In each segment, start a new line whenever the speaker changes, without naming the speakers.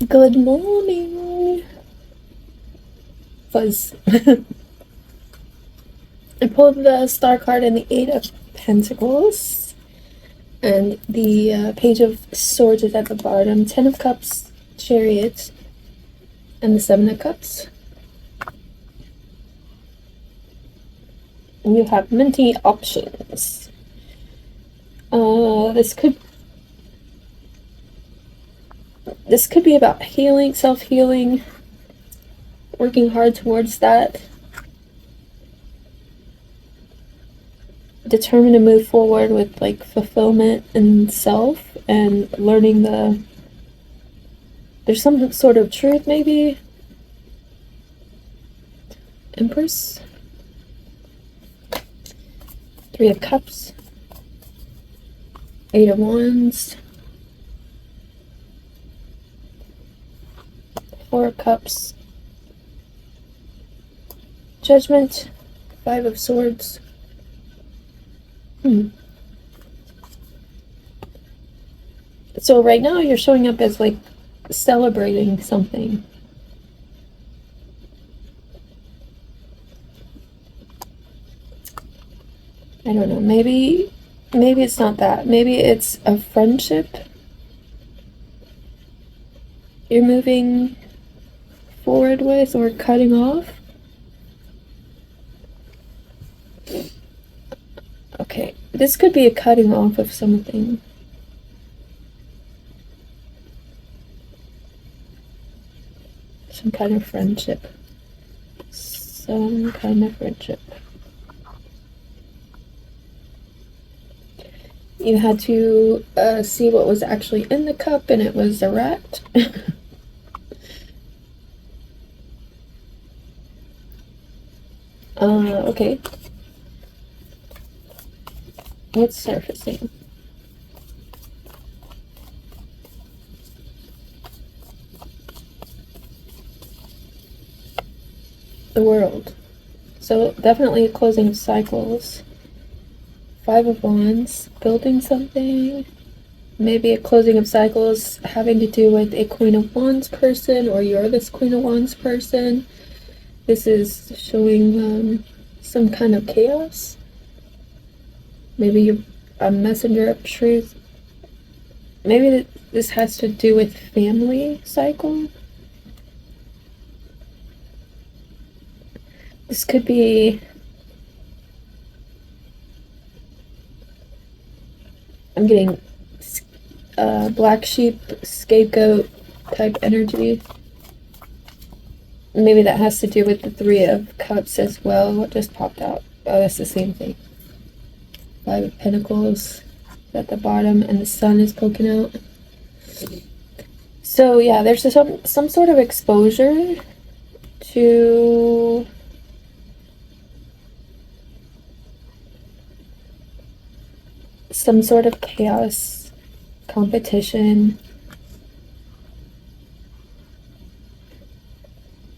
Good morning. Fuzz. I pulled the star card and the Eight of Pentacles. And the Page of Swords is at the bottom. Ten of Cups, Chariot, and the Seven of Cups. And you have many options. This could be about healing, self-healing, working hard towards that. Determined to move forward with like fulfillment and self and learning there's some sort of truth, maybe. Empress. Three of Cups. Eight of Wands. Four of Cups. Judgment. Five of Swords. So right now you're showing up as like celebrating something. I don't know, maybe it's not that. Maybe it's a friendship you're moving forward with or cutting off. Okay, this could be a cutting off of something. Some kind of friendship. Some kind of friendship. You had to see what was actually in the cup, and it was a rat. Okay. What's surfacing? The world. So definitely closing of cycles. Five of Wands, building something. Maybe a closing of cycles having to do with a Queen of Wands person, or you're this Queen of Wands person. This is showing some kind of chaos. Maybe you're a messenger of truth. Maybe this has to do with family cycle. This could be... I'm getting black sheep, scapegoat type energy. Maybe that has to do with the Three of Cups as well. What just popped out? Oh, that's the same thing. Five of Pentacles at the bottom, and the sun is poking out. So yeah, there's some sort of exposure to some sort of chaos, competition,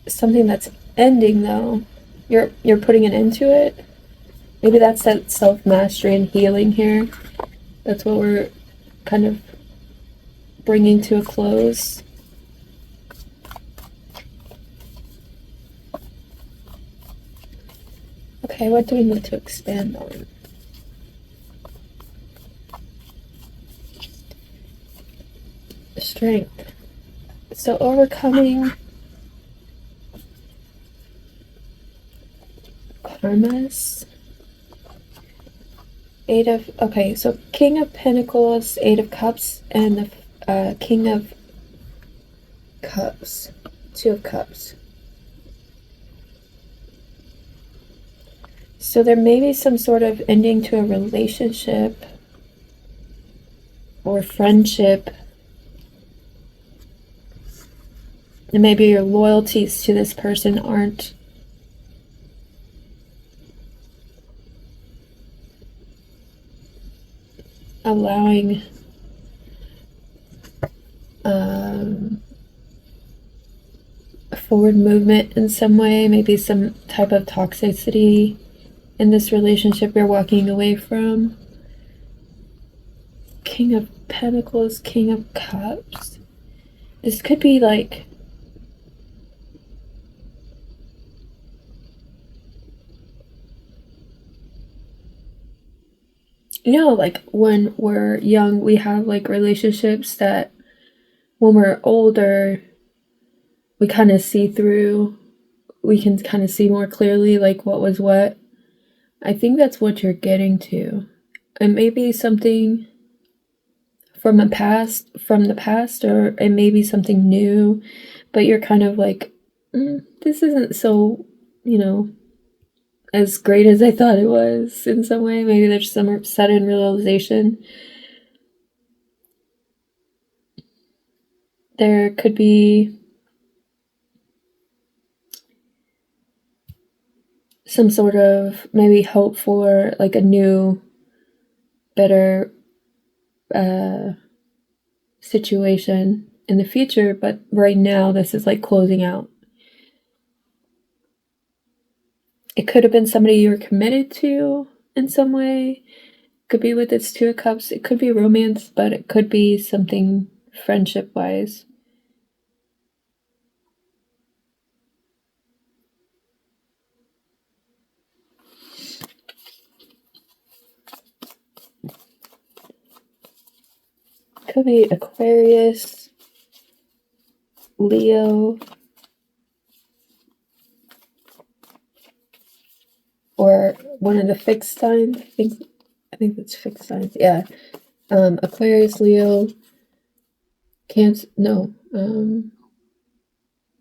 something that's ending though. You're putting an end to it. Maybe that's that self-mastery and healing here. That's what we're kind of bringing to a close. Okay, what do we need to expand on? Strength. So overcoming karmas. Okay, so King of Pentacles, Eight of Cups, and the King of Cups, Two of Cups. So there may be some sort of ending to a relationship or friendship. And maybe your loyalties to this person aren't allowing forward movement in some way. Maybe some type of toxicity in this relationship you're walking away from. King of Pentacles, King of Cups. this could be like, like when we're young, we have like relationships that when we're older, we kind of see through, we can kind of see more clearly like what was what. I think that's what you're getting to. And maybe something from the past, or it may be something new, but you're kind of like, this isn't so, as great as I thought it was in some way. Maybe there's some sudden realization. There could be some sort of maybe hope for like a new, better situation in the future, but right now this is like closing out. It could have been somebody you were committed to in some way. Could be with its Two of Cups. It could be romance, but it could be something friendship-wise. Could be Aquarius, Leo, or one of the fixed signs. I think that's fixed signs. Yeah. Aquarius, Leo, Cancer. No.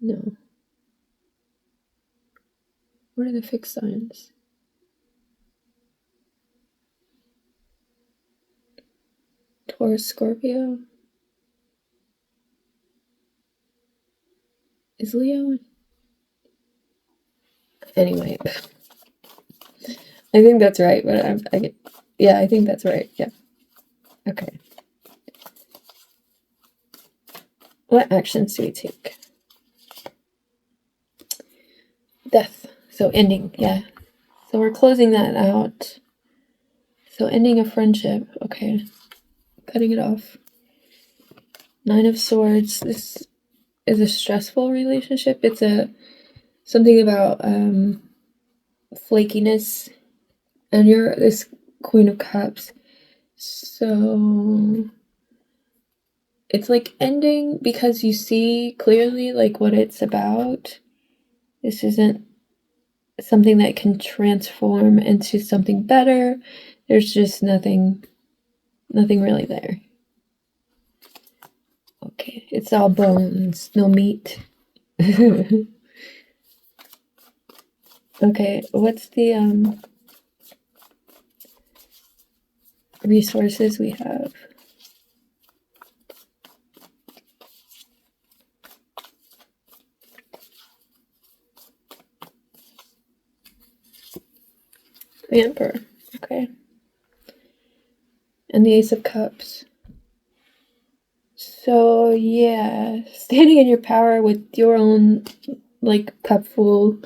No. What are the fixed signs? Taurus, Scorpio. Is Leo? Anyway. I think that's right, but I think that's right. Yeah. Okay. What actions do we take? Death. So ending. Yeah. So we're closing that out. So ending a friendship. Okay. Cutting it off. Nine of Swords. This is a stressful relationship. It's something about flakiness, and you're this Queen of Cups. So it's like ending because you see clearly like what it's about. This isn't something that can transform into something better. There's just nothing really there. Okay, it's all bones, no meat. Okay, what's the resources we have? The Emperor. Okay. And the Ace of Cups. So yeah, standing in your power with your own like cup full,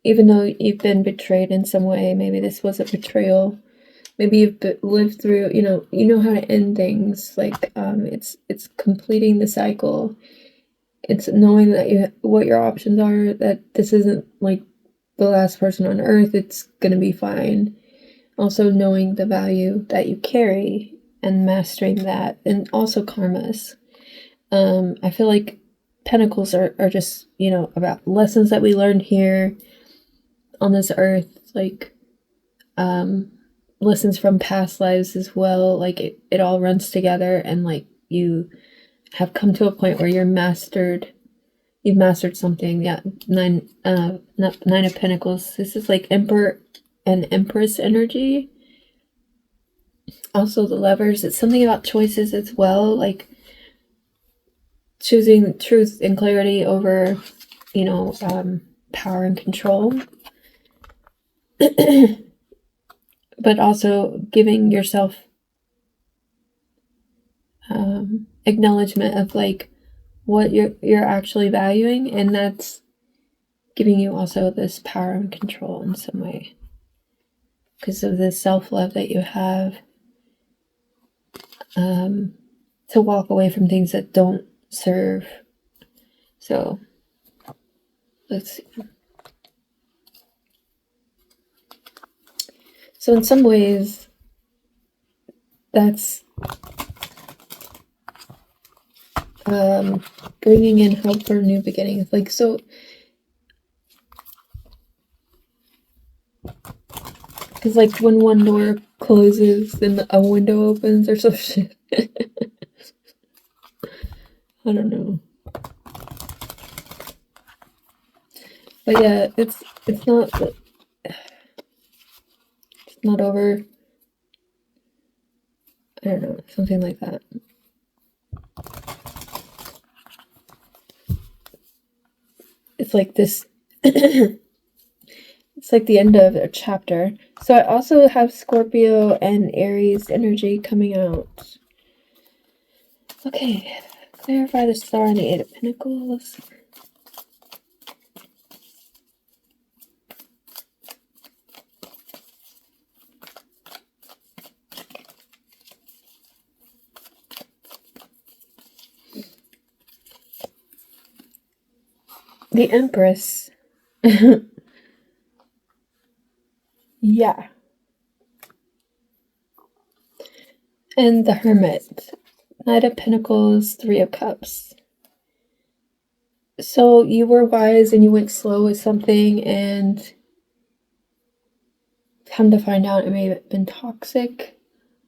even though you've been betrayed in some way. Maybe this was a betrayal. Maybe you've lived through, you know how to end things. Like it's completing the cycle. It's knowing that what your options are. That this isn't like the last person on earth. It's gonna be fine. Also knowing the value that you carry and mastering that, and also karmas. I feel like Pentacles are just, about lessons that we learned here on this earth, like lessons from past lives as well. Like it all runs together, and like you have come to a point where you've mastered something. Yeah. Nine of Pentacles. This is like Emperor and Empress energy. Also the Lovers, it's something about choices as well, like choosing truth and clarity over, power and control. But also giving yourself acknowledgement of like what you're actually valuing, and that's giving you also this power and control in some way because of the self-love that you have, to walk away from things that don't serve. So let's see. So in some ways, that's bringing in hope for new beginnings. Like, so, because like when one door closes, then a window opens or some shit. I don't know. But yeah, it's not over. I don't know, something like that. It's like this. It's like the end of a chapter. So I also have Scorpio and Aries energy coming out. Okay, clarify the Star and the Eight of Pentacles. The Empress. Yeah. And the Hermit. Knight of Pentacles, Three of Cups. So you were wise and you went slow with something, and come to find out it may have been toxic,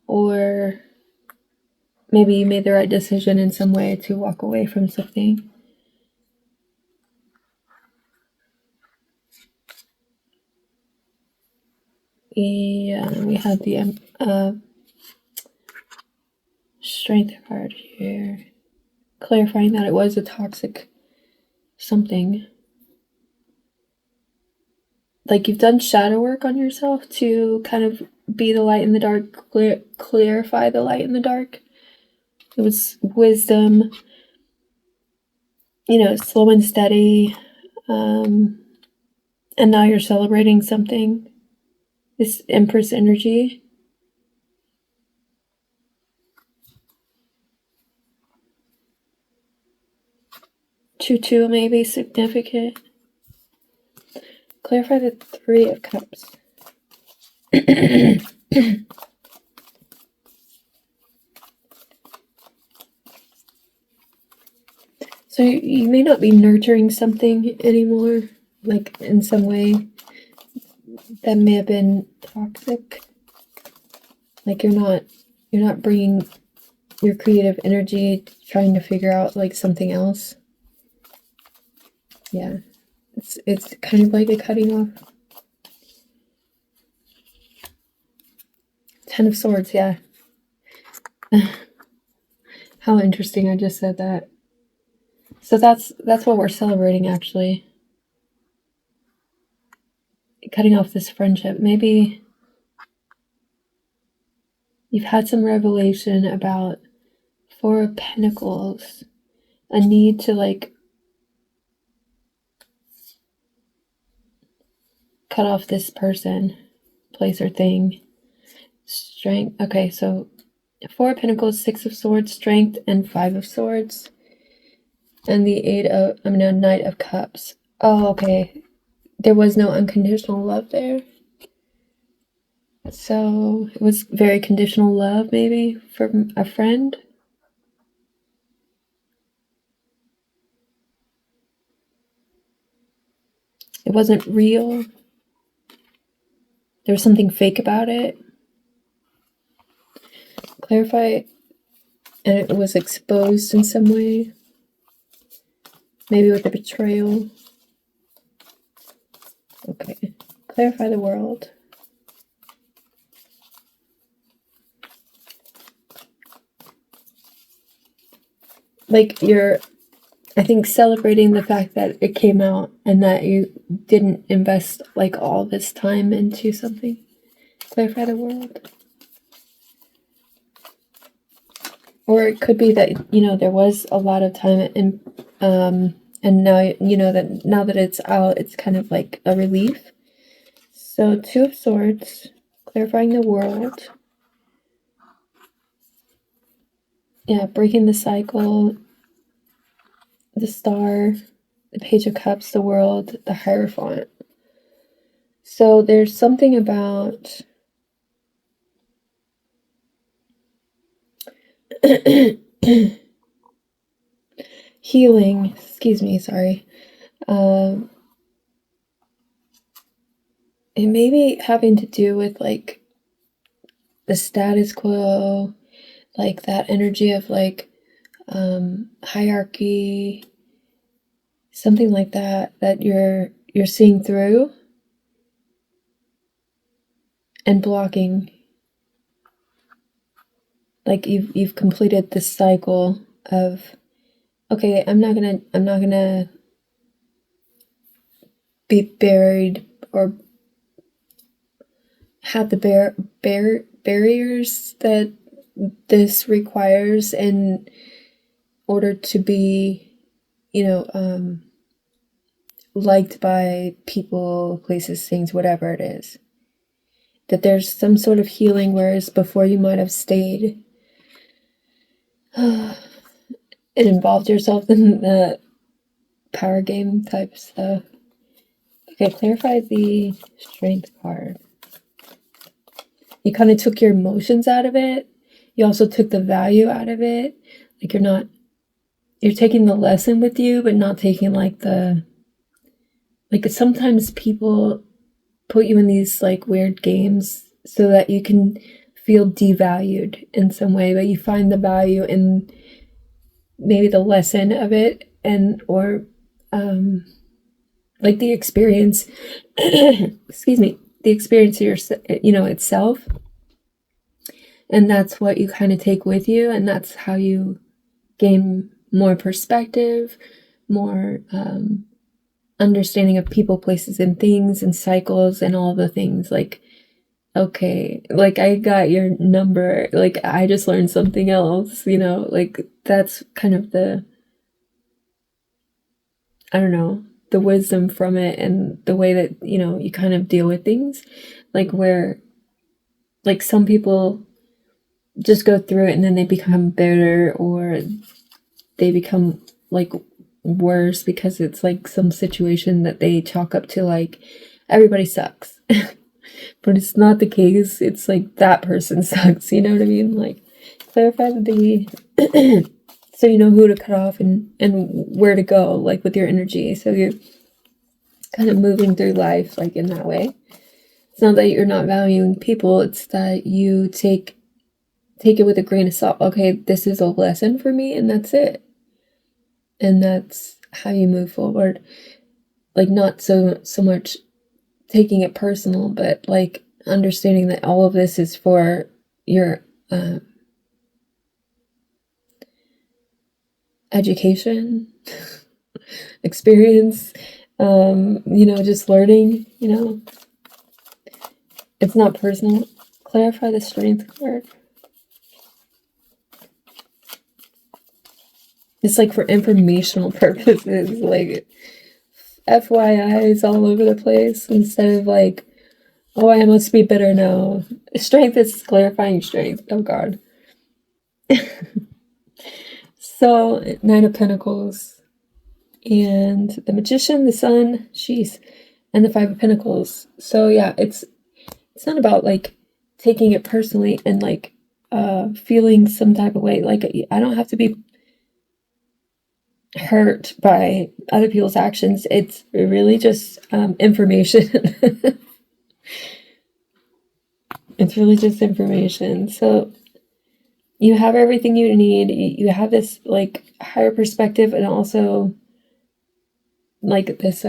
or maybe you made the right decision in some way to walk away from something. Yeah, we have the Strength card here, clarifying that it was a toxic something. Like, you've done shadow work on yourself to kind of be the light in the dark, clarify the light in the dark. It was wisdom, slow and steady. And now you're celebrating something. This Empress energy. Two maybe significant. Clarify the Three of Cups. So you may not be nurturing something anymore, like in some way that may have been toxic. Like you're not bringing your creative energy trying to figure out like something else. Yeah, it's kind of like a cutting off. Ten of Swords, yeah. How interesting, I just said that. So that's what we're celebrating, actually. Cutting off this friendship. Maybe you've had some revelation about Four of Pentacles, a need to like cut off this person, place, or thing. Strength. Okay, so Four of Pentacles, Six of Swords, Strength, and Five of Swords. And the Knight of Cups. Oh, okay. There was no unconditional love there. So it was very conditional love, maybe, from a friend. It wasn't real. There was something fake about it. Clarify, and it was exposed in some way. Maybe with a betrayal. Okay. Clarify the world. Like you're, I think, celebrating the fact that it came out and that you didn't invest like all this time into something. Clarify the world. Or it could be that, there was a lot of time and now, that now that it's out, it's kind of like a relief. So Two of Swords, clarifying the world. Yeah, breaking the cycle. the Star, the Page of Cups, the World, the Hierophant. So there's something about healing, excuse me, sorry. It may be having to do with like the status quo, like that energy of like hierarchy, something like that you're seeing through and blocking. Like you've completed this cycle of, okay, I'm not gonna be buried or have the barriers that this requires in order to be, liked by people, places, things, whatever it is. That there's some sort of healing, whereas before you might have stayed, it involved yourself in the power game type stuff. Okay, clarify the Strength card. You kind of took your emotions out of it. You also took the value out of it. Like you're taking the lesson with you, but not taking like sometimes people put you in these like weird games so that you can feel devalued in some way, but you find the value in maybe the lesson of it or like the experience, excuse me, the experience itself. And that's what you kind of take with you, and that's how you gain more perspective, more understanding of people, places, and things, and cycles, and all the things. Like, okay, like I got your number, like I just learned something else, like that's kind of the wisdom from it, and the way that, you kind of deal with things, like where, like some people just go through it and then they become bitter, or they become like worse because it's like some situation that they chalk up to like everybody sucks. But it's not the case. It's like that person sucks, you know what I mean? Like clarify the so you know who to cut off and where to go, like with your energy. So you're kind of moving through life like in that way. It's not that you're not valuing people, it's that you take it with a grain of salt. Okay, this is a lesson for me, and that's it. And that's how you move forward. Like not so much taking it personal, but like understanding that all of this is for your education, experience, just learning, It's not personal. Clarify the Strength card. It's like for informational purposes, like FYIs all over the place, instead of like, oh, I must be bitter now. Strength is clarifying strength. Oh God. So, Nine of Pentacles, and the Magician, the Sun, and the Five of Pentacles. So yeah, it's not about like taking it personally and like feeling some type of way. Like I don't have to be hurt by other people's actions. It's really just information. It's really just information. So you have everything you need. You have this like higher perspective, and also like this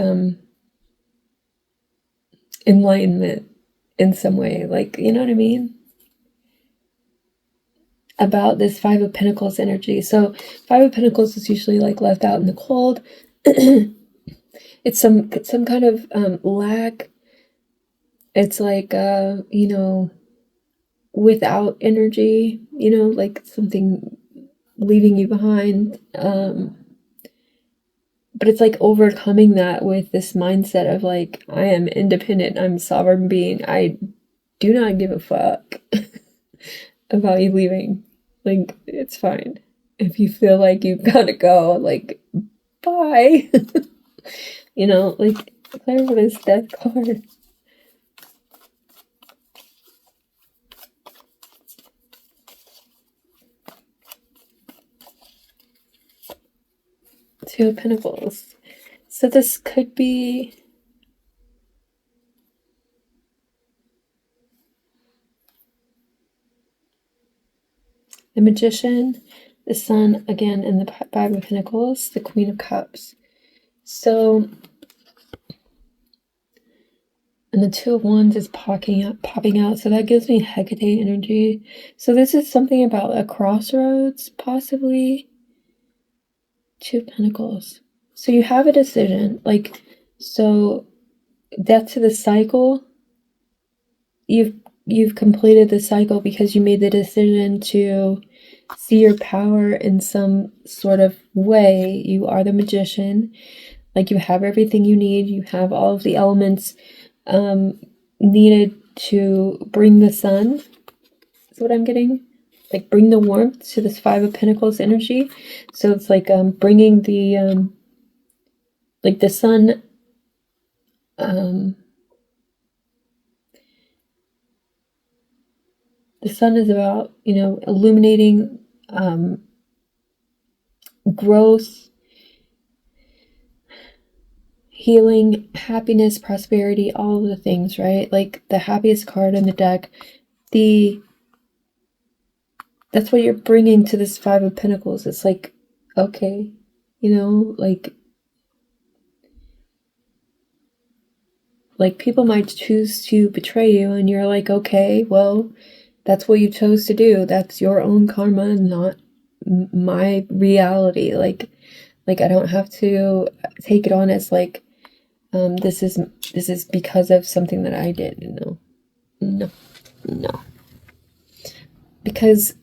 enlightenment in some way, like, you know what I mean, about this Five of Pentacles energy. So Five of Pentacles is usually like left out in the cold. It's some kind of lack. It's like without energy, like something leaving you behind. But it's like overcoming that with this mindset of like, I am independent, I'm a sovereign being, I do not give a fuck about you leaving. Like, it's fine. If you feel like you've got to go, like, bye. You know, like, clarify this death card. Two of Pentacles. So this could be the Magician, the Sun, again, and the Five of Pentacles, the Queen of Cups. So, and the Two of Wands is popping out. So that gives me Hecate energy. So this is something about a crossroads, possibly. Two of Pentacles. So you have a decision. Like, so death to the cycle. You've completed the cycle because you made the decision to see your power in some sort of way. You are the Magician. Like, you have everything you need. You have all of the elements needed to bring the sun. That's what I'm getting. Like, bring the warmth to this Five of Pentacles energy. So it's like bringing the like the sun. The sun is about, you know, illuminating growth, healing, happiness, prosperity, all of the things, right? Like the happiest card in the deck, that's what you're bringing to this Five of Pentacles. It's like, okay, you know, like people might choose to betray you, and you're like, okay, well, that's what you chose to do. That's your own karma, not my reality. Like I don't have to take it on as like, this is because of something that I did. No. Because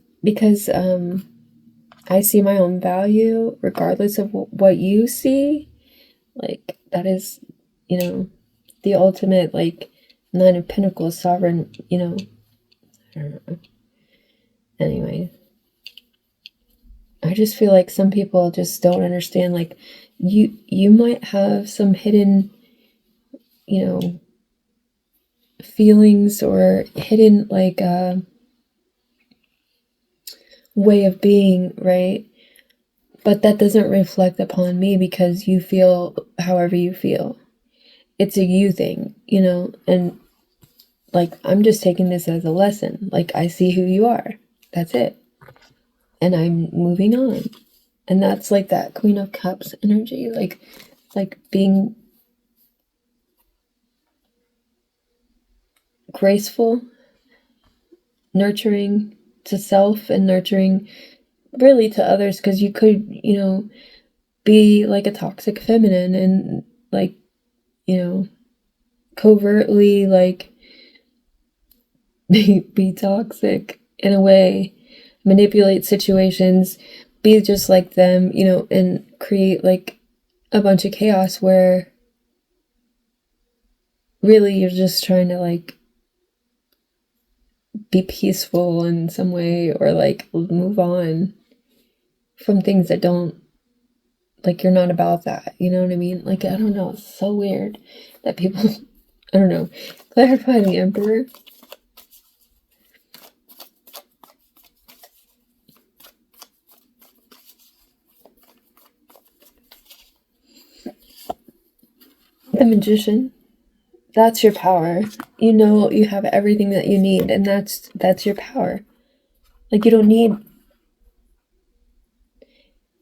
I see my own value regardless of what you see. Like, that is, you know, the ultimate, like, Nine of Pentacles, sovereign, you know. I don't know. Anyway, I just feel like some people just don't understand. Like, you might have some hidden, you know, feelings or hidden, like, way of being, right? But that doesn't reflect upon me because you feel however you feel. It's a you thing, you know, and like, I'm just taking this as a lesson. Like, I see who you are. That's it. And I'm moving on. And that's like that Queen of Cups energy, like being graceful, nurturing to self and nurturing really to others, because you could, you know, be like a toxic feminine and, like, you know, covertly, like, be toxic in a way, manipulate situations, be just like them, you know, and create like a bunch of chaos where really you're just trying to like be peaceful in some way, or like move on from things that don't, like, you're not about that, you know what I mean? Like, I don't know, it's so weird that people I don't know. Clarify the Emperor. The Magician. That's your power. You know, you have everything that you need, and that's your power. Like, you don't need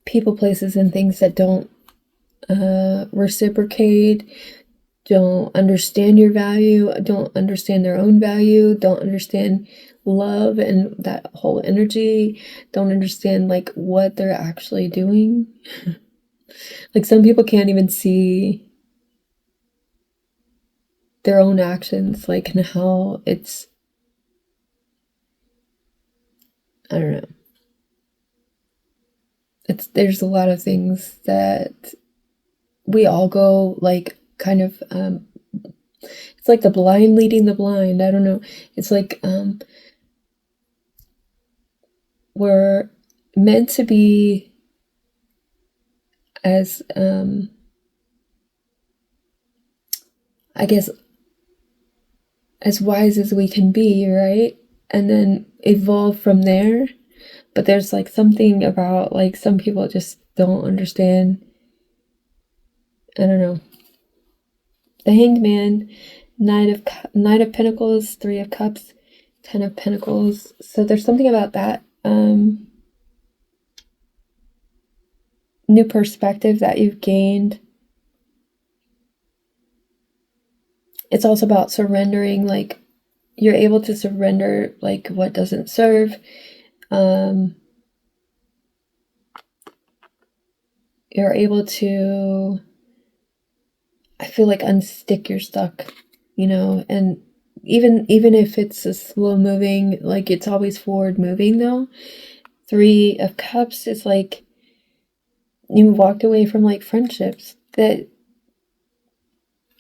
people, places, and things that don't reciprocate, don't understand your value, don't understand their own value, don't understand love and that whole energy, don't understand like what they're actually doing. Like, some people can't even see their own actions, like, and how it's, I don't know. There's a lot of things that we all go like kind of it's like the blind leading the blind. I don't know. It's like we're meant to be as I guess as wise as we can be, right? And then evolve from there. But there's like something about like some people just don't understand. I don't know. The Hanged Man, Knight of Pentacles, Three of Cups, Ten of Pentacles. So there's something about that new perspective that you've gained. It's also about surrendering, like you're able to surrender like what doesn't serve. You're able to, I feel like, unstick your stuck, you know, and even if it's a slow moving, like it's always forward moving though. Three of Cups is like you walked away from like friendships that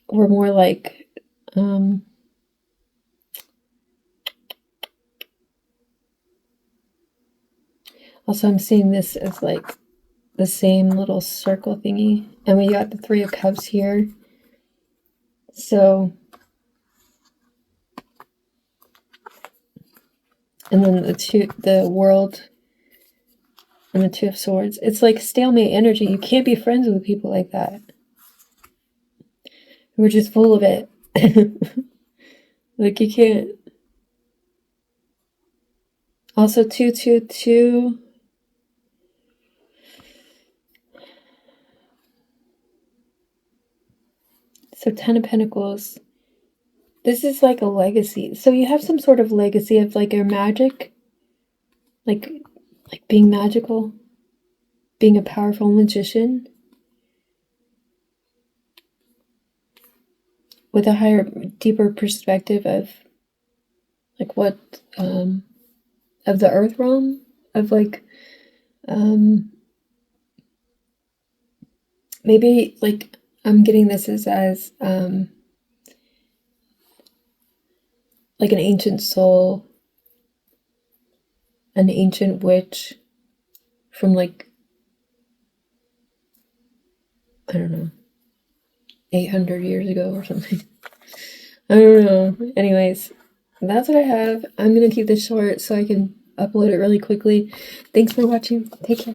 were more like also I'm seeing this as like the same little circle thingy, and we got the Three of Cups here. So, and then the World, and the Two of Swords. It's like stalemate energy. You can't be friends with people like that. We're just full of it. Like you can't. Also 222. So 10 of Pentacles. This is like a legacy. So you have some sort of legacy of like your magic. Like being magical. Being a powerful magician. With a higher, deeper perspective of like what of the earth realm, of like maybe like I'm getting this as like an ancient soul, an ancient witch from like, I don't know, 800 years ago or something. I don't know. Anyways, that's what I have. I'm gonna keep this short so I can upload it really quickly. Thanks for watching. Take care.